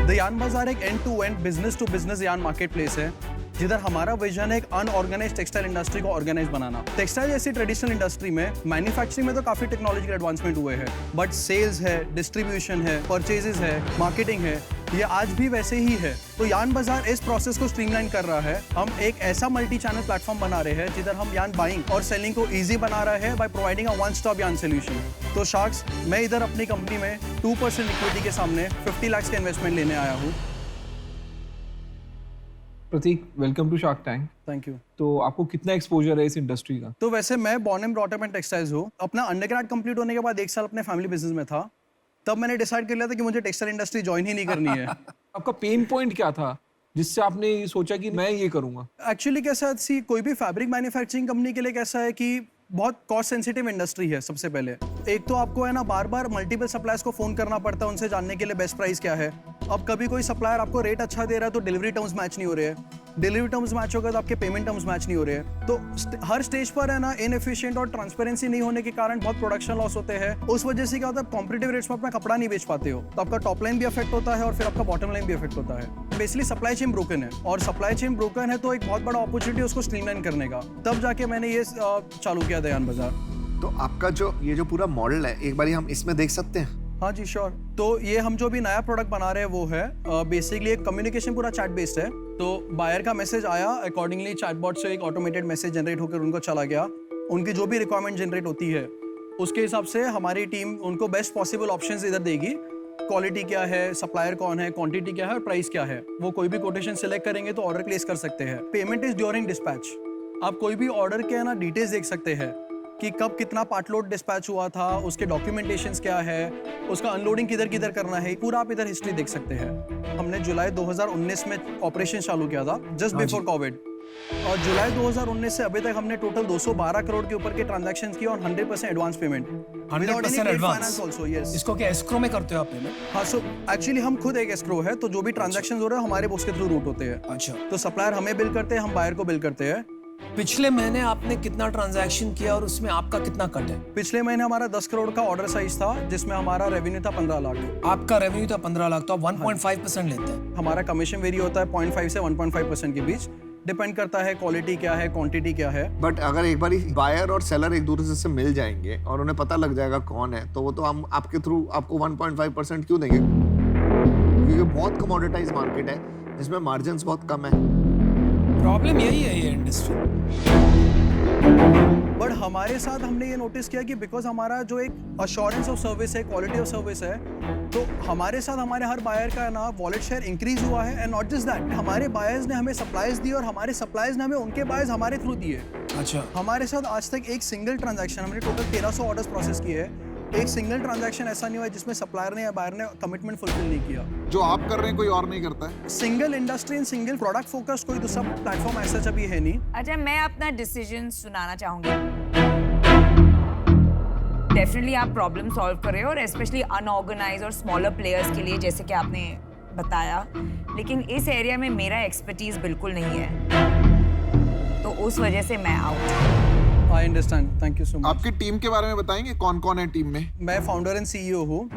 दयान बाजार एक end to end business to business yarn market place है, जिधर हमारा विजन है एक अनऑर्गेनाइज्ड टेक्सटाइल इंडस्ट्री को ऑर्गेनाइज बनाना। टेक्सटाइल जैसी ट्रेडिशनल इंडस्ट्री में मैन्युफैक्चरिंग में तो काफी टेक्नोलॉजिकल एडवांसमेंट हुए हैं, बट सेल्स है, डिस्ट्रीब्यूशन है, परचेजेस है, मार्केटिंग है, ये आज भी वैसे ही है। तो यार्न बाजार इस प्रोसेस को स्ट्रीमलाइन कर रहा है। हम एक ऐसा मल्टी चैनल प्लेटफॉर्म बना रहे हैं जिधर हम यार्न बाइंग और सेलिंग को इजी बना रहे हैं by providing a one stop yarn solution. तो शार्क्स, मैं इधर अपनी कंपनी में 2% इक्विटी के सामने 50 लाख का इन्वेस्टमेंट लेने आया हूँ। Prateek, welcome to Shark Tank. Thank you. तो आपको कितना एक्सपोजर है इस इंडस्ट्री का? तो वैसे मैं born and brought up in textiles हूँ। अपना अंडरग्रेड कंप्लीट होने के बाद 1 साल अपने फैमिली बिजनेस में था, तब मैंने डिसाइड कर लिया था कि मुझे टेक्सटाइल इंडस्ट्री ज्वाइन ही नहीं करनी है। आपका पेन पॉइंट क्या था जिससे आपने ये सोचा कि मैं ये करूंगा? एक्चुअली कैसा है, कोई भी फैब्रिक मैन्युफैक्चरिंग कंपनी के लिए कैसा है कि बहुत कॉस्ट सेंसिटिव इंडस्ट्री है। सबसे पहले एक तो आपको है ना बार बार मल्टीपल सप्लायर्स को फोन करना पड़ता है उनसे जानने के लिए बेस्ट प्राइस क्या है। अब कभी कोई सप्लायर आपको रेट अच्छा दे रहा है तो डिलीवरी टर्म्स मैच नहीं हो रहे हैं, डिलीवरी टर्म्स मैच होगा तो आपके पेमेंट टर्म्स मैच नहीं हो रहे हैं। तो हर स्टेज पर है ना इनएफिशिएंट और ट्रांसपेरेंसी नहीं होने के कारण बहुत प्रोडक्शन लॉस होते हैं। उस वजह से क्या होता है, कॉम्पिटिटिव रेट्स में अपना कपड़ा नहीं बेच पाते हो, तो आपका टॉप लाइन भी अफेक्ट होता है और फिर आपका बॉटम लाइन भी अफेक्ट होता है। बेसिकली सप्लाई चेन ब्रोकन है, और सप्लाई चेन ब्रोकन है तो एक बहुत बड़ा अपॉर्चुनिटी उसको स्ट्रीमलाइन करने का। तब जाके मैंने ये चालू किया दयान बाजार। तो आपका जो ये जो पूरा मॉडल है, एक बार हम इसमें देख सकते हैं? हाँ जी, श्योर। तो ये हम जो भी नया प्रोडक्ट बना रहे हैं वो है बेसिकली एक कम्युनिकेशन पूरा चैट बेस्ड है। तो बायर का मैसेज आया, अकॉर्डिंगली चैटबॉट से एक ऑटोमेटेड मैसेज जनरेट होकर उनको चला गया। उनकी जो भी रिक्वायरमेंट जनरेट होती है उसके हिसाब से हमारी टीम उनको बेस्ट पॉसिबल ऑप्शंस इधर देगी। क्वालिटी क्या है, सप्लायर कौन है, क्वांटिटी क्या है और प्राइस क्या है, वो कोई भी कोटेशन सिलेक्ट करेंगे तो ऑर्डर प्लेस कर सकते हैं। Payment is during dispatch. आप कोई भी ऑर्डर के ना डिटेल्स देख सकते हैं कि कब कितना पार्ट लोड डिस्पैच हुआ था, उसके डॉक्यूमेंटेशंस क्या है, उसका अनलोडिंग किधर किधर करना है, पूरा आप इधर हिस्ट्री देख सकते हैं। हमने जुलाई 2019 में ऑपरेशन चालू किया था, जस्ट बिफोर कोविड, और जुलाई 2019 से अभी तक हमने टोटल 212 करोड़ के ऊपर के ट्रांजैक्शंस किए और 100% advance payment. 100% advance also, yes. इसको क्या एस्क्रो में करते हो आप पेमेंट? हाँ, सो एक्चुअली हम खुद एक एस्क्रो है, तो जो भी ट्रांजैक्शंस हो रहे हैं हमारे बुक्स के थ्रू रूट होते हैं। अच्छा। तो सप्लायर हमें बिल करते हैं, हम बायर को बिल करते हैं। पिछले महीने आपने कितना ट्रांजैक्शन किया और उसमें आपका कितना कट है? पिछले महीने हमारा 10 करोड़ का ऑर्डर साइज था, जिसमें हमारा रेवेन्यू था 15 लाख। आपका रेवेन्यू था 15 लाख, तो आप 1.5% लेते हैं। हमारा कमीशन वेरी होता है 0.5 से 1.5% के बीच, डिपेंड करता है क्वालिटी क्या है, क्वांटिटी क्या है। बट अगर एक बार बायर और सेलर एक दूसरे से मिल जाएंगे और उन्हें पता लग जाएगा कौन है, तो वो तो हम आपके थ्रू आपको 1.5% क्यों देंगे? क्योंकि बहुत कमोडिटाइज मार्केट है जिसमें मार्जिन्स बहुत कम है। प्रॉब्लम यही है ये इंडस्ट्री। बट हमारे साथ हमने ये नोटिस किया कि बिकॉज हमारा जो एक अश्योरेंस ऑफ सर्विस है, क्वालिटी ऑफ सर्विस है, तो हमारे साथ हमारे हर बायर का ना वॉलेट शेयर इंक्रीज हुआ है। एंड नॉट जस्ट दैट, हमारे बायर्स ने हमें सप्लाईज दी और हमारे सप्लाईज ने हमें उनके बायर्स हमारे थ्रू दिए। अच्छा, हमारे साथ आज तक एक सिंगल ट्रांजैक्शन, हमने टोटल 1300 ऑर्डर्स प्रोसेस किए हैं, एक सिंगल ट्रांजैक्शन ऐसा नहीं हुआ जिसमें सप्लायर ने या बायर ने कमिटमेंट फुलफिल नहीं किया। जो आप कर रहे हैं कोई और नहीं करता है। Single industry and single product focused कोई दूसरा प्लेटफॉर्म ऐसा अभी है नहीं। अच्छा, मैं अपना डिसीजन सुनाना चाहूंगी। डेफिनेटली आप प्रॉब्लम सॉल्व कर रहे हो, और स्पेशली अनऑर्गेनाइज और स्मॉलर प्लेयर्स के लिए, जैसे कि आपने बताया, लेकिन इस एरिया में मेरा एक्सपर्टीज बिल्कुल नहीं है, तो उस वजह से मैं out. I understand, thank you so much. आपकी टीम के बारे में बताएंगे, कौन कौन है टीम में? मैं फाउंडर एंड सीईओ हूँ।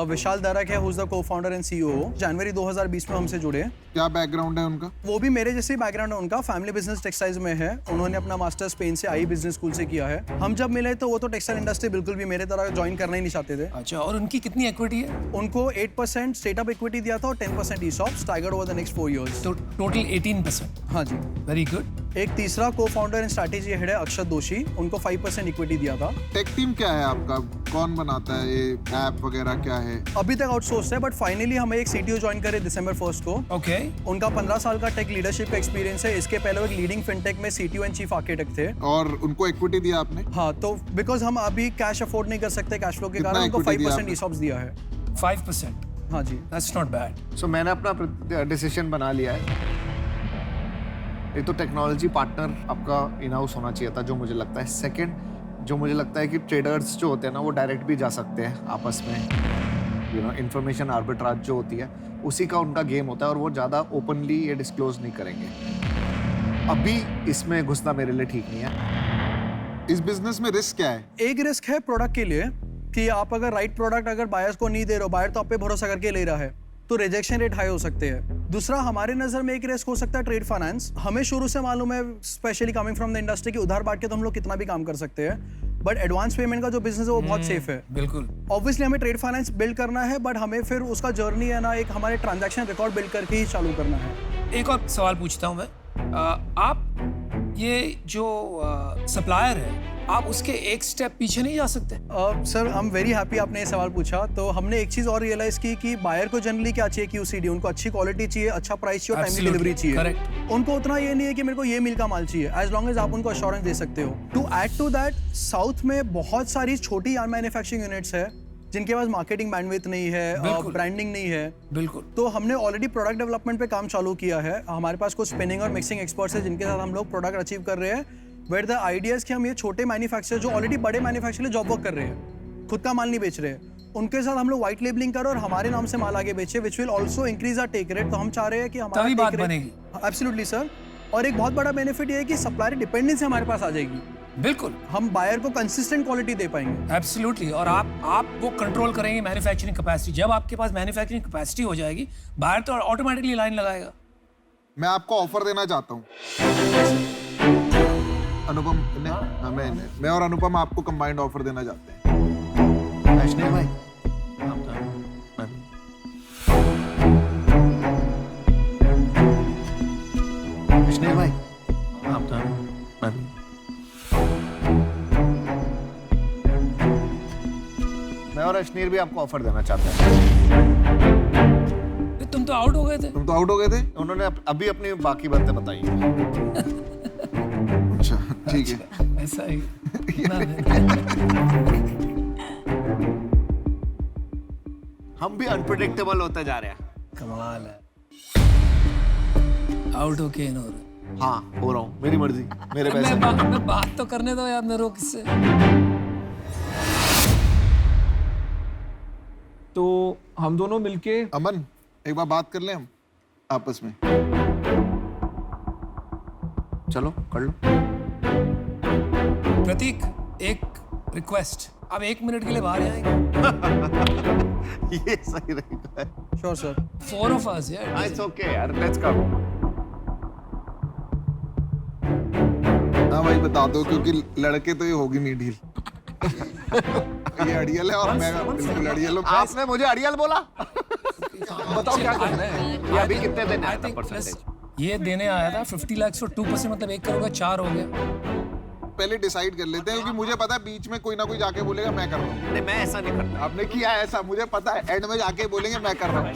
विशाल दरक है, who is the co-founder and CEO. जनवरी 2020 में हमसे जुड़े। क्या बैकग्राउंड है उनका? वो भी मेरे जैसे ही बैकग्राउंड है उनका, फैमिली बिजनेस टेक्सटाइल्स में है। उन्होंने अपना मास्टर स्पेन से आई बिजनेस स्कूल से किया है। हम जब मिले तो वो तो टेक्सटाइल इंडस्ट्री बिल्कुल भी मेरे तरह ज्वाइन करना ही नहीं चाहते थे। अच्छा, और उनकी कितनी इक्विटी है? उनको 8% स्टेटअप इक्विटी दिया था और 10% ESOP staggered over the next 4 years। तो टोटल 18%। हाँ जी, वेरी गुड। एक तीसरा को-फाउंडर एंड स्ट्रैटेजी हेड है अक्षत दोषी, उनको 5% इक्विटी दिया था। टेक टीम क्या है आपका? कौन बनाता है ये ऐप वगैरह, क्या है? अभी तक आउटसोर्स है, बट फाइनली हमें एक CTO ज्वाइन करे December 1st को। ओके। उनका 15 साल का टेक लीडरशिप का एक्सपीरियंस है। इसके पहले वो एक लीडिंग फिनटेक में CTO एंड चीफ आर्किटेक्ट थे। और उनको इक्विटी दिया आपने? हाँ, तो बिकॉज हम अभी कैश अफोर्ड नहीं कर सकते कैश फ्लो के कारण, उनको 5% ESOPs दिया है। 5%? हाँ जी, दैट्स नॉट बैड। सो मैंने अपना डिसीजन बना लिया है। एक तो टेक्नोलॉजी पार्टनर आपका इन हाउस होना चाहिए था, जो मुझे लगता है। सेकंड, जो मुझे लगता है कि ट्रेडर्स जो होते हैं ना, वो डायरेक्ट भी जा सकते हैं आपस में। इंफॉर्मेशन आर्बिट्राज जो होती है, उसी का उनका गेम होता है, और वो ज़्यादा ओपनली ये डिस्क्लोज नहीं करेंगे। अभी इसमें घुसना मेरे लिए ठीक नहीं है। इस बिजनेस में रिस्क क्या है? एक रिस्क है प्रोडक्ट के लिए कि आप अगर राइट प्रोडक्ट अगर बायर्स को नहीं दे रहे हो, बायर तो आप पे भरोसा करके ले रहा है, तो रिजेक्शन रेट हाई हो सकते हैं। दूसरा, हमारे नजर में एक रिस्क हो सकता है ट्रेड फाइनेंस। हमें शुरू से मालूम है, specially coming from the industry, कि उधार बांट के तो हम लोग कितना भी काम कर सकते हैं, बट एडवांस पेमेंट का जो बिजनेस है वो बहुत सेफ है। बिल्कुल। ऑब्वियसली हमें ट्रेड फाइनेंस बिल्ड करना है, बट हमें फिर उसका जर्नी है ना, एक हमारे ट्रांजैक्शन रिकॉर्ड बिल्ड करके ही चालू करना है। एक और सवाल पूछता हूँ मैं, आप ये जो सप्लायर है, आप उसके एक स्टेप पीछे नहीं जा सकते? Sir, I am very happy आपने ये सवाल पूछा। तो हमने एक चीज और रियलाइज की कि बायर को जनरली क्या चाहिए, QCD, उनको अच्छी क्वालिटी चाहिए, अच्छा प्राइस चाहिए, टाइमली डिलीवरी चाहिए। करेक्ट। उनको उतना ये नहीं है कि मेरे को ये मिल का माल चाहिए, एज लॉन्ग एज आप उनको अश्योरेंस दे सकते हो। To add to that, south में बहुत सारी छोटी मैन्युफैक्चरिंग यूनिट्स है जिनके पास मार्केटिंग बैंडविड्थ नहीं है, ब्रांडिंग नहीं है। बिल्कुल। तो हमने ऑलरेडी प्रोडक्ट डेवलपमेंट पे काम चालू किया है। हमारे पास कुछ स्पिनिंग और मिक्सिंग एक्सपर्ट्स हैं जिनके साथ हम लोग प्रोडक्ट अचीव कर रहे हैं। वेयर द आइडियाज कि हम ये छोटे मैन्युफैक्चरर जो ऑलरेडी बड़े मैन्युफैक्चरर जॉब वर्क कर रहे हैं, खुद का माल नहीं बेच रहे हैं, उनके साथ हम लोग व्हाइट लेबलिंग करो और हमारे नाम से माल आगे बेचे, which will also increase our take rate. तो हम चाह रहे हैं कि हमारा बात बनेगी। Absolutely sir. और एक बहुत बड़ा बेनिफिट ये है कि सप्लायर डिपेंडेंसी हमारे पास आ जाएगी। बिल्कुल। हम बायर को कंसिस्टेंट क्वालिटी दे पाएंगे। एब्सोल्युटली। और आप वो कंट्रोल करेंगे मैन्युफैक्चरिंग कैपेसिटी। जब आपके पास मैन्युफैक्चरिंग कैपेसिटी हो जाएगी, बायर तो ऑटोमेटिकली लाइन लगाएगा। मैं आपको ऑफर देना चाहता हूँ, अनुपम ने, मैं और अनुपम आपको कंबाइंड ऑफर देना चाहते हैं। अश्नीर भाई, अश्नीर भाई, मैं और अश्नीर भी आपको ऑफर देना चाहते हैं। तुम तो आउट हो गए थे। तुम तो आउट हो गए थे। उन्होंने अभी अपनी बाकी बातें बताई। अच्छा, ठीक है। ऐसा ही। हम भी अनप्रेडिक्टेबल होते जा रहे हैं। कमाल है। आउट हो के नूर। हाँ, हो रहा हूँ, मेरी मर्जी, मेरे पैसे। मैं बात तो करने दो यार, मेरे को किससे। तो हम दोनों मिलके, अमन, एक बार बात कर लें हम आपस में। चलो कर लो। प्रतीक, एक रिक्वेस्ट, अब 1 मिनट के लिए बाहर आएंगे। ये सही रहेगा। Sure sir. 4 of us, यार। इट्स ओके यार, लेट्स कम। हाँ भाई, बता दो, क्योंकि लड़के तो ये होगी नहीं डील। ये अड़ियल है और मैं बिल्कुल अड़ियल हूँ। आपने मुझे अड़ियल बोला? बताओ क्या करना है। ये अभी कितने देने आया था परसेंटेज? ये देने आया था 50 लाख और 2%, मतलब 1 करोड़ का 4 हो गया। पहले डिसाइड कर लेते हैं, क्योंकि मुझे पता है बीच में कोई ना कोई जाके बोलेगा मैं कर रहा हूँ। नहीं, मैं ऐसा नहीं करता। आपने किया है ऐसा, मुझे पता है, एंड में जाके बोलेंगे मैं कर रहा हूँ।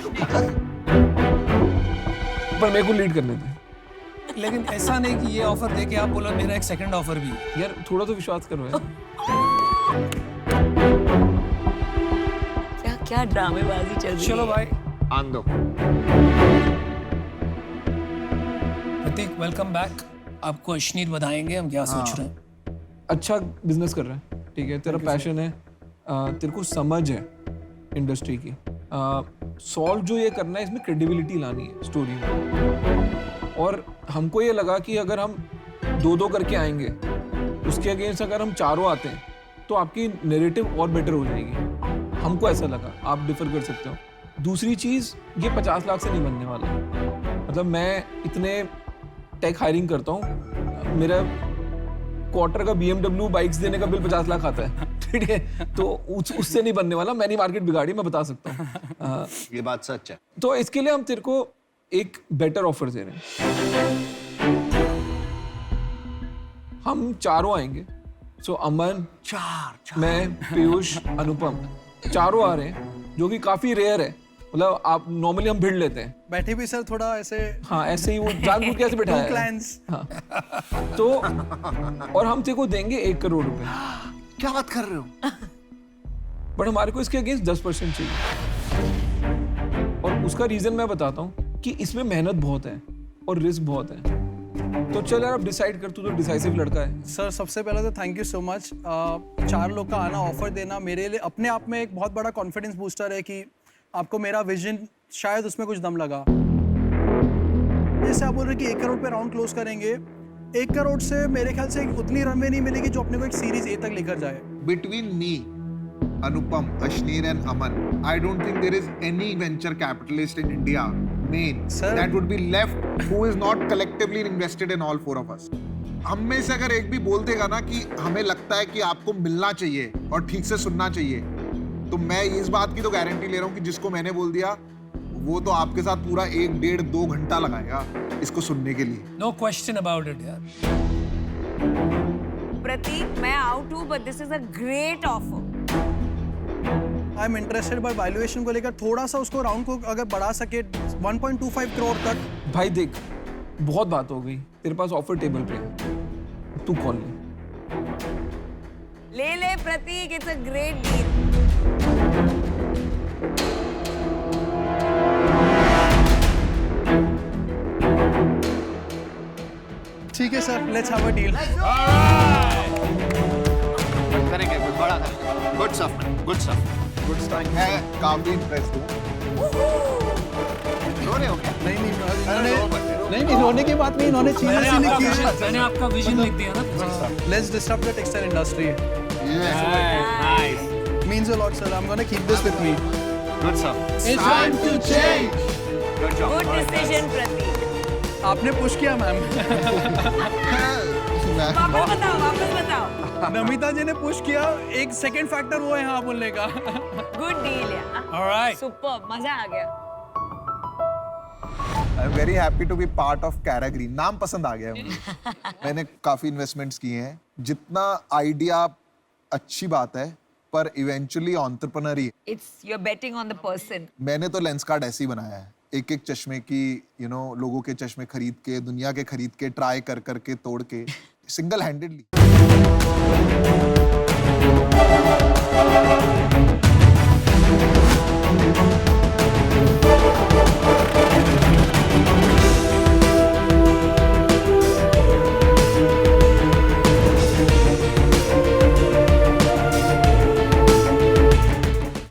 पर मेरे को लीड करने दे। लेकिन ऐसा नहीं कि ये ऑफर दे के आप बोलो मेरा एक सेकंड ऑफर भी है। यार थोड़ा तो विश्वास करो यार। क्या ड्रामेबाजी चल रही है। चलो भाई, आन दो। प्रतीक वेलकम बैक। आपको अश्नीर बताएंगे हम क्या सोच रहे हैं। अच्छा बिजनेस कर रहा है, ठीक है, तेरा पैशन है, तेरे को समझ है इंडस्ट्री की, सॉल्व जो ये करना है इसमें क्रेडिबिलिटी लानी है स्टोरी में। और हमको ये लगा कि अगर हम 2-2 करके आएंगे, उसके अगेंस्ट अगर हम 4 आते हैं तो आपकी नैरेटिव और बेटर हो जाएगी। हमको ऐसा लगा, आप डिफर कर सकते हो। दूसरी चीज़, ये 50 लाख से नहीं बनने वाला। मतलब मैं इतने टेक हायरिंग करता हूँ, मेरा क्वार्टर का BMW बाइक्स देने का बिल 50 लाख आता है, ठीक है, तो उससे नहीं बनने वाला। मैंने मार्केट बिगाड़ी, मैं बता सकता हूँ। ये बात सच है। तो इसके लिए हम तेरे को एक बेटर ऑफर दे रहे हैं। हम 4 आएंगे, सो अमन, मैं, पीयूष, अनुपम, 4 आ रहे हैं, जो कि काफी रेयर है। मतलब आप नॉर्मली हम भिड़ लेते हैं। बैठे भी सर थोड़ा ऐसे, हाँ ऐसे ही वो जानबूझ के ऐसे बिठाया है। क्लाइंट्स। हाँ। तो और हम तेरे को देंगे 1 करोड़ रुपए। क्या बात कर रहे हो? बट हमारे को इसके अगेंस्ट 10% चाहिए। और उसका रीजन मैं बताता हूँ कि इसमें मेहनत बहुत है और रिस्क बहुत है। तो चल यार, अब डिसाइड कर, तू तो डिसाइसिव लड़का है। सर सबसे पहले तो थैंक यू सो मच। 4 लोग का आना, ऑफर देना मेरे लिए अपने आप में एक बहुत बड़ा कॉन्फिडेंस बूस्टर है कि आपको मेरा विजन शायद उसमें कुछ दम लगा। जैसे आप बोल रहे हैं कि 1 करोड़ पे राउंड क्लोज करेंगे, 1 करोड़ से मेरे ख्याल से उतनी रनवे नहीं मिलेगी जो अपने को एक सीरीज A तक लेकर जाए। Between me, Anupam, Ashneer and Aman, I don't think there is any venture capitalist in India, main, that would be left who is not collectively invested in all 4 of us. हम में से अगर एक भी बोल देगा ना कि हमें लगता है कि आपको मिलना चाहिए और ठीक से सुनना चाहिए, तो मैं इस बात की तो गारंटी ले रहा हूँ कि जिसको मैंने बोल दिया वो तो आपके साथ पूरा 1-1.5-2 घंटा लगाएगा इसको सुनने के लिए। नो क्वेश्चन अबाउट इट यार। प्रतीक, मैं आउट हूँ, but this is a great offer. I am interested, by valuation को लेकर थोड़ा सा उसको राउंड को अगर बढ़ा सके 1.25 करोड़ तक। भाई देख, बहुत बात हो गई, तेरे पास ऑफर टेबल पे है, तू कॉल ले प्रतीक, इट्स अ ग्रेट डील। ठीक है sir, let's have a deal. करेंगे, कुछ बड़ा करेंगे। Good stuff, good stuff, good stuff. मैं काफी इंप्रेस्ड हूँ। रो रहे हो क्या? नहीं, रोने की बात नहीं, इन्होंने चीजें लिखी है। मैंने आपका विजन लिख दिया ना। Let's disrupt the textile industry. Nice. Means a lot, sir. I'm gonna keep this with me. Good stuff. It's time to change. Good job. Good decision Prateek. आपने पुश किया मैम। वापस बताओ। नमिता जी ने पुश किया, एक सेकंड फैक्टर वो है हाँ बोलने का। गुड डील यार। Alright. सुपर, मजा आ गया। I am very happy to be part of Carragreen. नाम पसंद आ गया मुझे। मैंने काफी इन्वेस्टमेंट्स किए हैं। जितना आइडिया अच्छी बात है, पर इवेंचुअली एंटरप्रेन्योर ही। It's you are betting on the person. मैंने तो लेंसकार्ट ऐसे ही बनाया है, एक चश्मे की लोगों के चश्मे खरीद के, दुनिया के खरीद के, ट्राई कर करके, तोड़ के, सिंगल हैंडेडली।